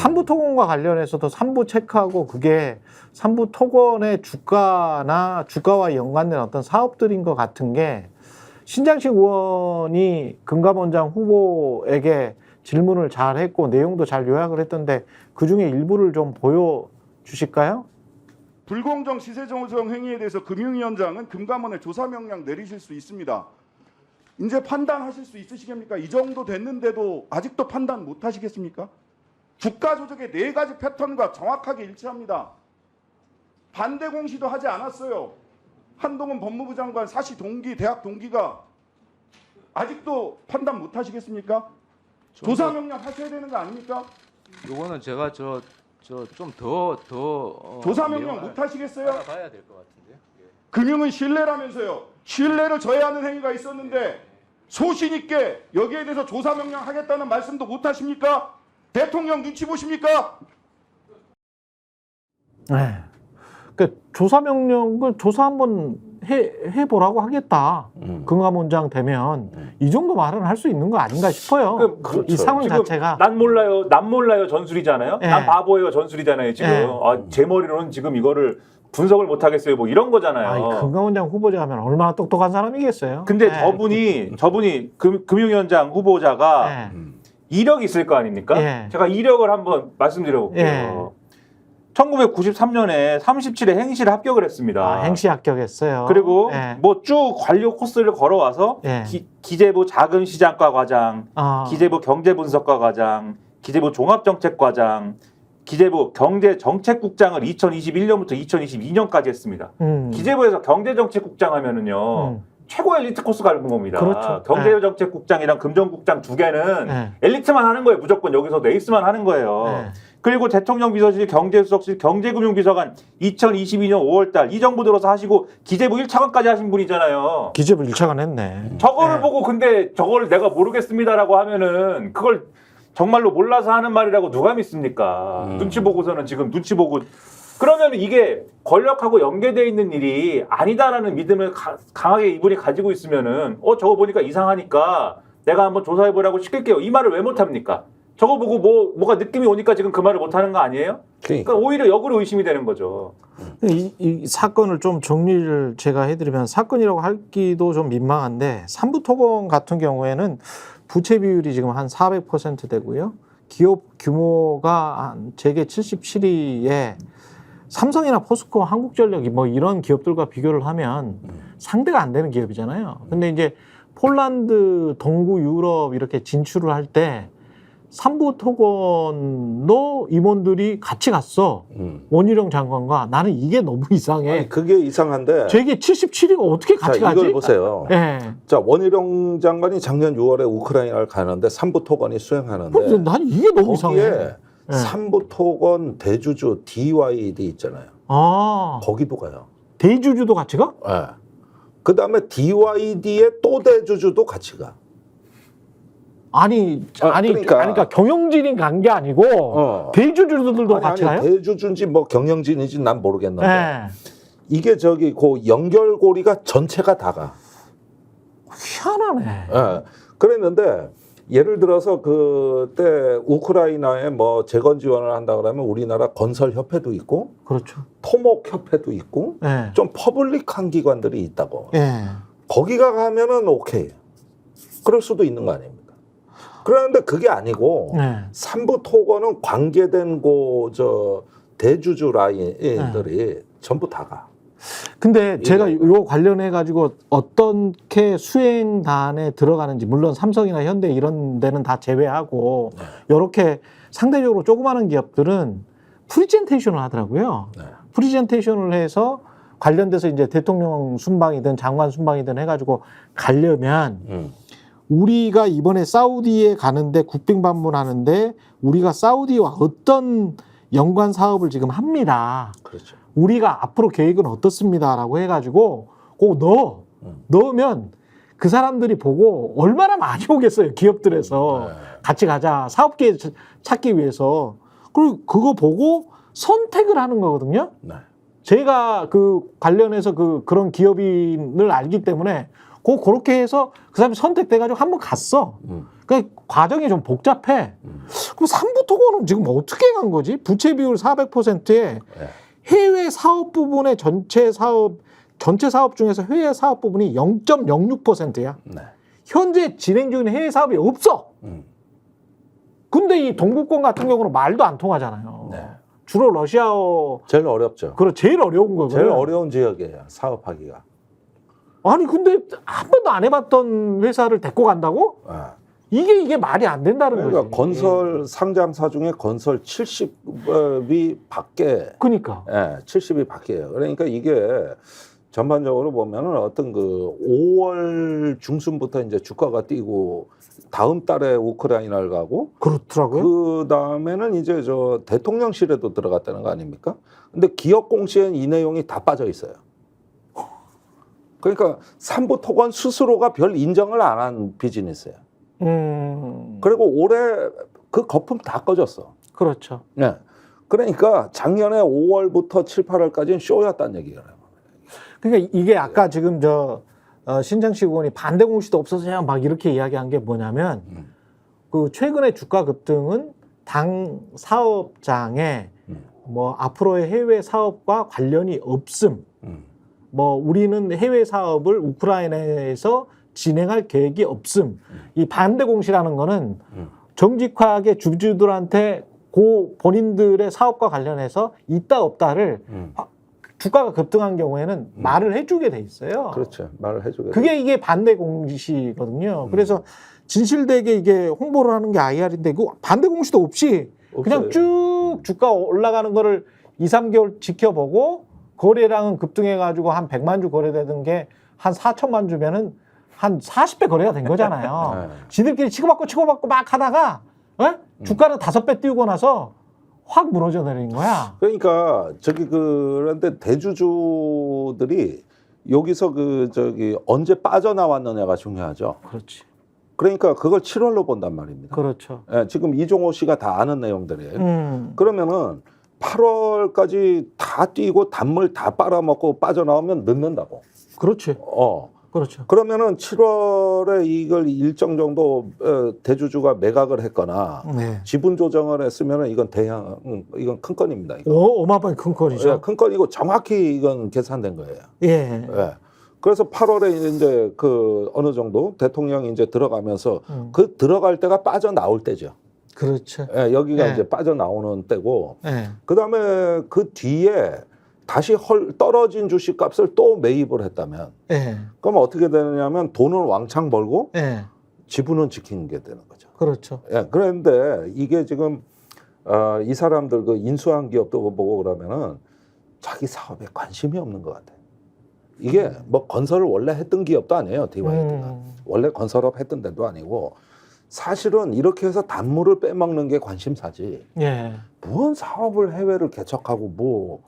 삼부토건과 관련해서도 삼부 체크하고 그게 삼부토건의 주가와 연관된 어떤 사업들인 것 같은 게 신장식 의원이 금감원장 후보에게 질문을 잘 했고 내용도 잘 요약을 했던데 그중에 일부를 좀 보여주실까요? 불공정 시세조정 행위에 대해서 금융위원장은 금감원에 조사 명령 내리실 수 있습니다. 이제 판단하실 수 있으시겠습니까? 이 정도 됐는데도 아직도 판단 못 하시겠습니까? 주가 조작의 4가지 패턴과 정확하게 일치합니다. 반대 공시도 하지 않았어요. 한동훈 법무부 장관 사시 동기, 대학 동기가 아직도 판단 못 하시겠습니까? 조사 명령 하셔야 되는 거 아닙니까? 요거는 제가 좀 더 조사 명령 못 하시겠어요? 알아봐야 될 것 같은데요. 예. 금융은 신뢰라면서요. 신뢰를 저해하는 행위가 있었는데 소신 있게 여기에 대해서 조사 명령하겠다는 말씀도 못 하십니까? 대통령 눈치 보십니까? 네. 그 조사 명령을 조사 한번 해보라고 하겠다. 금감원장 되면 이 정도 말은 할 수 있는 거 아닌가 싶어요. 그렇죠. 이 상황 지금 자체가. 난 몰라요 전술이잖아요. 네. 난 바보예요 전술이잖아요. 지금 네. 제 머리로는 지금 이거를 분석을 못 하겠어요. 뭐 이런 거잖아요. 아니, 금감원장 후보자 하면 얼마나 똑똑한 사람이겠어요. 근데 네. 저분이 금융위원장 후보자가 네. 이력이 있을 거 아닙니까? 예. 제가 이력을 한번 말씀드려 볼게요. 1993년에 37회 행시를 합격을 했습니다. 행시 합격했어요. 그리고 예. 뭐 쭉 관료 코스를 걸어와서 예. 기재부 자금시장과 과장, 아. 기재부 경제분석과 과장, 기재부 종합정책과장, 기재부 경제정책국장을 2021년부터 2022년까지 했습니다. 기재부에서 경제정책국장 하면은요. 최고 엘리트 코스 가는 겁니다. 그렇죠. 경제정책국장이랑 금정국장 두 개는 엘리트만 하는 거예요. 무조건 여기서 에이스만 하는 거예요. 그리고 대통령 비서실, 경제수석실, 경제금융비서관 2022년 5월달 이 정부 들어서 하시고 기재부 1차관까지 하신 분이잖아요. 기재부 1차관 했네. 저거를 보고 근데 저거를 내가 모르겠습니다라고 하면은 그걸 정말로 몰라서 하는 말이라고 누가 믿습니까? 눈치 보고서는 지금 눈치 보고 그러면 이게 권력하고 연계되어 있는 일이 아니다라는 믿음을 강하게 이분이 가지고 있으면은 저거 보니까 이상하니까 내가 한번 조사해보라고 시킬게요. 이 말을 왜 못합니까? 저거 보고 뭐가 느낌이 오니까 지금 그 말을 못하는 거 아니에요? 그러니까 오히려 역으로 의심이 되는 거죠. 이 사건을 좀 정리를 제가 해드리면 사건이라고 하기도 좀 민망한데 삼부토건 같은 경우에는 부채 비율이 지금 한 400% 되고요. 기업 규모가 한 재계 77위에 삼성이나 포스코, 한국전력이 뭐 이런 기업들과 비교를 하면 상대가 안 되는 기업이잖아요. 근데 이제 폴란드, 동구 유럽 이렇게 진출을 할 때 삼부토건도 임원들이 같이 갔어. 원희룡 장관과. 나는 이게 너무 이상해. 아니, 그게 이상한데. 재계 77위가 어떻게 같이 가지? 이걸 보세요. 네. 자, 원희룡 장관이 작년 6월에 우크라이나를 가는데 삼부토건이 수행하는데. 난 이게 너무 이상해. 거기에 삼부토건 대주주 DYD 있잖아요. 거기도 가요. 대주주도 같이 가? 네. 그 다음에 DYD의 또 대주주도 같이 가. 그러니까 경영진이 간 게 아니고 대주주들도 같이 가요? 대주주인지 뭐 경영진인지 난 모르겠는데 이게 그 연결고리가 전체가 다 가. 희한하네. 네. 그랬는데 예를 들어서 그때 우크라이나에 뭐 재건 지원을 한다 그러면 우리나라 건설협회도 있고, 그렇죠. 토목협회도 있고, 좀 퍼블릭한 기관들이 있다고. 거기가 가면은 오케이. 그럴 수도 있는 거 아닙니까? 그런데 그게 아니고 삼부토건은 관계된 대주주 라인들이 전부 다 가. 근데 제가 이거 관련해 가지고 어떻게 수행단에 들어가는지, 물론 삼성이나 현대 이런 데는 다 제외하고 이렇게 상대적으로 조그마한 기업들은 프리젠테이션을 하더라고요. 프리젠테이션을 해서 관련돼서 이제 대통령 순방이든 장관 순방이든 해가지고 가려면 우리가 이번에 사우디에 가는데 국빈 방문하는데 우리가 사우디와 어떤 연관 사업을 지금 합니다. 그렇죠. 우리가 앞으로 계획은 어떻습니다라고 해가지고 꼭 넣으면 그 사람들이 보고 얼마나 많이 오겠어요. 기업들에서 같이 가자. 사업계획 찾기 위해서. 그리고 그거 보고 선택을 하는 거거든요. 제가 그 관련해서 그런 기업인을 알기 때문에 그렇게 해서 그 사람이 선택돼가지고 한번 갔어. 그 과정이 좀 복잡해. 그럼 삼부토건은 지금 어떻게 간 거지? 부채 비율 400%에 해외 사업 부분의 전체 사업 중에서 해외 사업 부분이 0.06%야. 네. 현재 진행 중인 해외 사업이 없어. 근데 이 동구권 같은 경우는 말도 안 통하잖아요. 네. 주로 러시아어 제일 어렵죠. 제일 어려운 거고요. 제일 어려운 지역이에요. 사업하기가. 아니 근데 한 번도 안 해봤던 회사를 데리고 간다고? 이게 말이 안 된다는 그러니까 거지. 건설 상장사 중에 건설 70이 밖에, 그러니까. 70이 밖이에요. 그러니까 이게 전반적으로 보면은 어떤 그 5월 중순부터 이제 주가가 뛰고 다음 달에 우크라이나를 가고 그렇더라고요. 그 다음에는 이제 저 대통령실에도 들어갔다는 거 아닙니까? 근데 기업 공시엔 이 내용이 다 빠져 있어요. 그러니까 삼부토건 스스로가 별 인정을 안 한 비즈니스예요. 그리고 올해 그 거품 다 꺼졌어. 그렇죠. 네. 그러니까 작년에 5월부터 7, 8월까지는 쇼였다는 얘기예요. 그러니까 이게 아까 지금 신장식 의원이 반대 공시도 없어서야 막 이렇게 이야기한 게 뭐냐면 그 최근에 주가 급등은 당 사업장에 뭐 앞으로의 해외 사업과 관련이 없음. 뭐 우리는 해외 사업을 우크라이나에서 진행할 계획이 없음. 이 반대 공시라는 거는 정직하게 주주들한테 본인들의 사업과 관련해서 있다 없다를 주가가 급등한 경우에는 말을 해주게 돼 있어요. 그렇죠. 말을 해주게. 그게 이게 반대 공시거든요. 그래서 진실되게 이게 홍보를 하는 게 IR인데 그 반대 공시도 없이 그냥 없어요. 쭉 주가 올라가는 거를 2, 3개월 지켜보고 거래량은 급등해가지고 한 100만 주 거래되던 게 한 4천만 주면은 한 40배 거래가 된 거잖아요. 네. 지들끼리 치고받고 막 하다가 주가는 5배 띄우고 나서 확 무너져 내린 거야. 그러니까 그런데 대주주들이 여기서 언제 빠져나왔느냐가 중요하죠. 그렇지. 그러니까 그걸 7월로 본단 말입니다. 그렇죠. 지금 이종호 씨가 다 아는 내용들이에요. 그러면은 8월까지 다 뛰고 단물 다 빨아먹고 빠져나오면 늦는다고. 그렇지. 그렇죠. 그러면은 7월에 이걸 일정 정도 대주주가 매각을 했거나 네. 지분 조정을 했으면은 이건 이건 큰 건입니다. 이거. 어마어마하게 큰 건이죠. 큰 건이고 정확히 이건 계산된 거예요. 예. 그래서 8월에 이제 어느 정도 대통령이 이제 들어가면서 들어갈 때가 빠져나올 때죠. 그렇죠. 여기가 예. 이제 빠져나오는 때고, 예. 그 다음에 그 뒤에 다시 떨어진 주식값을 또 매입을 했다면, 예. 그럼 어떻게 되느냐면 돈은 왕창 벌고 예. 지분은 지키는 게 되는 거죠. 그렇죠. 그런데 이게 지금 이 사람들 그 인수한 기업도 보고 그러면은 자기 사업에 관심이 없는 것 같아요. 이게 뭐 건설을 원래 했던 기업도 아니에요. DYD가 원래 건설업 했던 데도 아니고 사실은 이렇게 해서 단물을 빼먹는 게 관심사지. 예. 무슨 사업을 해외를 개척하고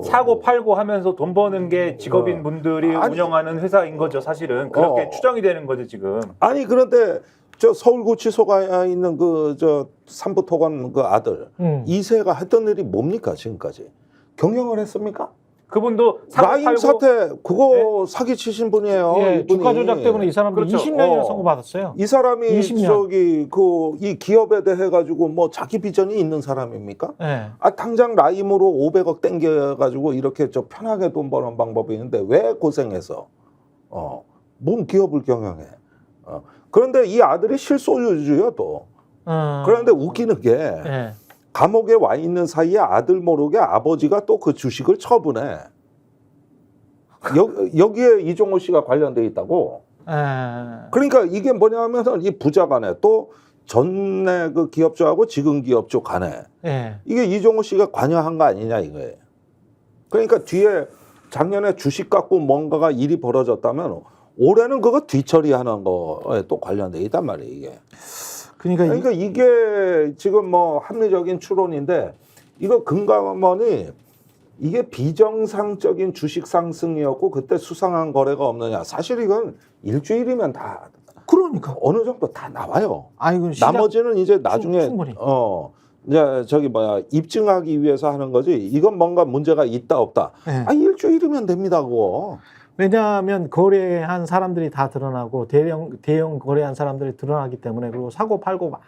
사고 팔고 하면서 돈 버는 게 직업인 분들이 아니, 운영하는 회사인 거죠. 사실은 그렇게 추정이 되는 거죠 지금. 아니 그런데 저 서울구치소가 있는 삼부토건 그 아들 이세가 했던 일이 뭡니까 지금까지? 경영을 했습니까? 그분도 사고 라임 팔고 사태 그거 사기 치신 분이에요. 예. 이분이. 주가 조작 때문에 이 사람도 그렇죠. 20년이나 선고받았어요. 이 사람이 20년. 이 기업에 대해 가지고 뭐 자기 비전이 있는 사람입니까? 예. 당장 라임으로 500억 땡겨 가지고 이렇게 편하게 돈 버는 방법이 있는데 왜 고생해서 뭔 기업을 경영해? 그런데 이 아들이 실소유주요 또. 그런데 웃기는 게 예. 감옥에 와 있는 사이에 아들 모르게 아버지가 또 그 주식을 처분해. 여기에 이종호 씨가 관련돼 있다고. 예. 그러니까 이게 뭐냐면은 이 부자 간에 또 전에 그 기업주하고 지금 기업주 간에 예. 이게 이종호 씨가 관여한 거 아니냐 이거예요. 그러니까 뒤에 작년에 주식 갖고 뭔가가 일이 벌어졌다면 올해는 그거 뒤처리하는 거에 또 관련돼 있단 말이에요 이게. 그러니까 이게 지금 뭐 합리적인 추론인데 이거 금감원이 이게 비정상적인 주식 상승이었고 그때 수상한 거래가 없느냐. 사실 이건 일주일이면 다 그러니까 어느 정도 다 나와요. 아이고 나머지는 이제 나중에 충분히. 이제 입증하기 위해서 하는 거지. 이건 뭔가 문제가 있다 없다. 예. 일주일이면 됩니다 그거. 왜냐하면 거래한 사람들이 다 드러나고 대형 거래한 사람들이 드러나기 때문에 그리고 사고 팔고 막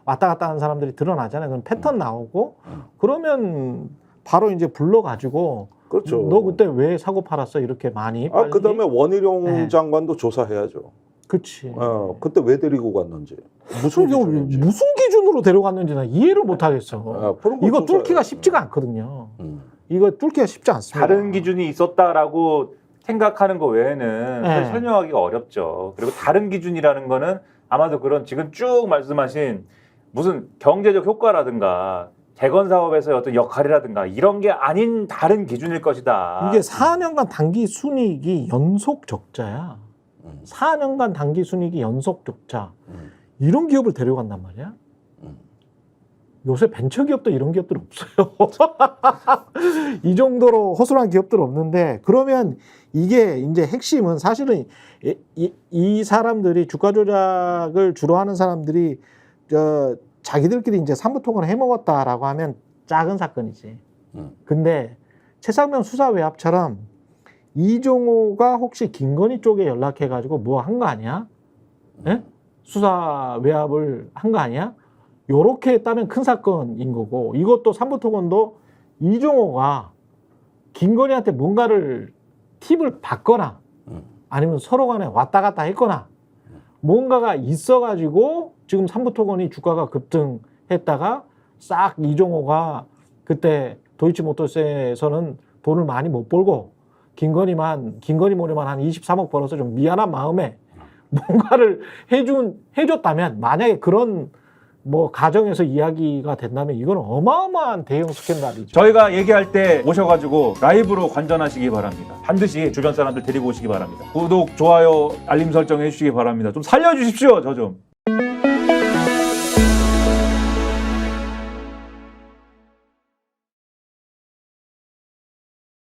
왔다 갔다 하는 사람들이 드러나잖아요. 그럼 패턴 나오고 그러면 바로 이제 불러가지고 그렇죠. 너 그때 왜 사고 팔았어 이렇게 많이 빨리. 그다음에 원희룡 네. 장관도 조사해야죠. 그치. 그때 왜 데리고 갔는지 무슨 기준인지. 무슨 기준으로 데려갔는지 나 이해를 못 하겠어. 그런 거 이거 조사해요. 뚫기가 쉽지가 않거든요. 음. 이거 뚫기가 쉽지 않습니다. 다른 기준이 있었다라고 생각하는 거 외에는 네. 사실 설명하기가 어렵죠. 그리고 다른 기준이라는 거는 아마도 그런 지금 쭉 말씀하신 무슨 경제적 효과라든가 재건 사업에서의 어떤 역할이라든가 이런 게 아닌 다른 기준일 것이다. 이게 4년간 단기 순이익이 연속 적자야. 4년간 단기 순이익이 연속 적자. 이런 기업을 데려간단 말이야. 요새 벤처기업도 이런 기업들 없어요. 이 정도로 허술한 기업들 없는데 그러면 이게 이제 핵심은 사실은 이 사람들이 주가 조작을 주로 하는 사람들이 자기들끼리 이제 삼부토건을 해먹었다라고 하면 작은 사건이지. 근데 최상병 수사 외압처럼 이종호가 혹시 김건희 쪽에 연락해가지고 뭐 한 거 아니야? 예? 수사 외압을 한 거 아니야? 요렇게 했다면 큰 사건인 거고 이것도 삼부토건도 이종호가 김건희한테 뭔가를 팁을 받거나 아니면 서로 간에 왔다 갔다 했거나 뭔가가 있어가지고 지금 삼부토건이 주가가 급등했다가 싹 이종호가 그때 도이치모터스에서는 돈을 많이 못 벌고 김건희 모래만 한 23억 벌어서 좀 미안한 마음에 뭔가를 해줬다면 만약에 그런 뭐 가정에서 이야기가 된다면 이건 어마어마한 대형 스캔들이죠. 저희가 얘기할 때 오셔가지고 라이브로 관전하시기 바랍니다. 반드시 주변 사람들 데리고 오시기 바랍니다. 구독, 좋아요, 알림 설정 해주시기 바랍니다. 좀 살려주십시오, 저 좀.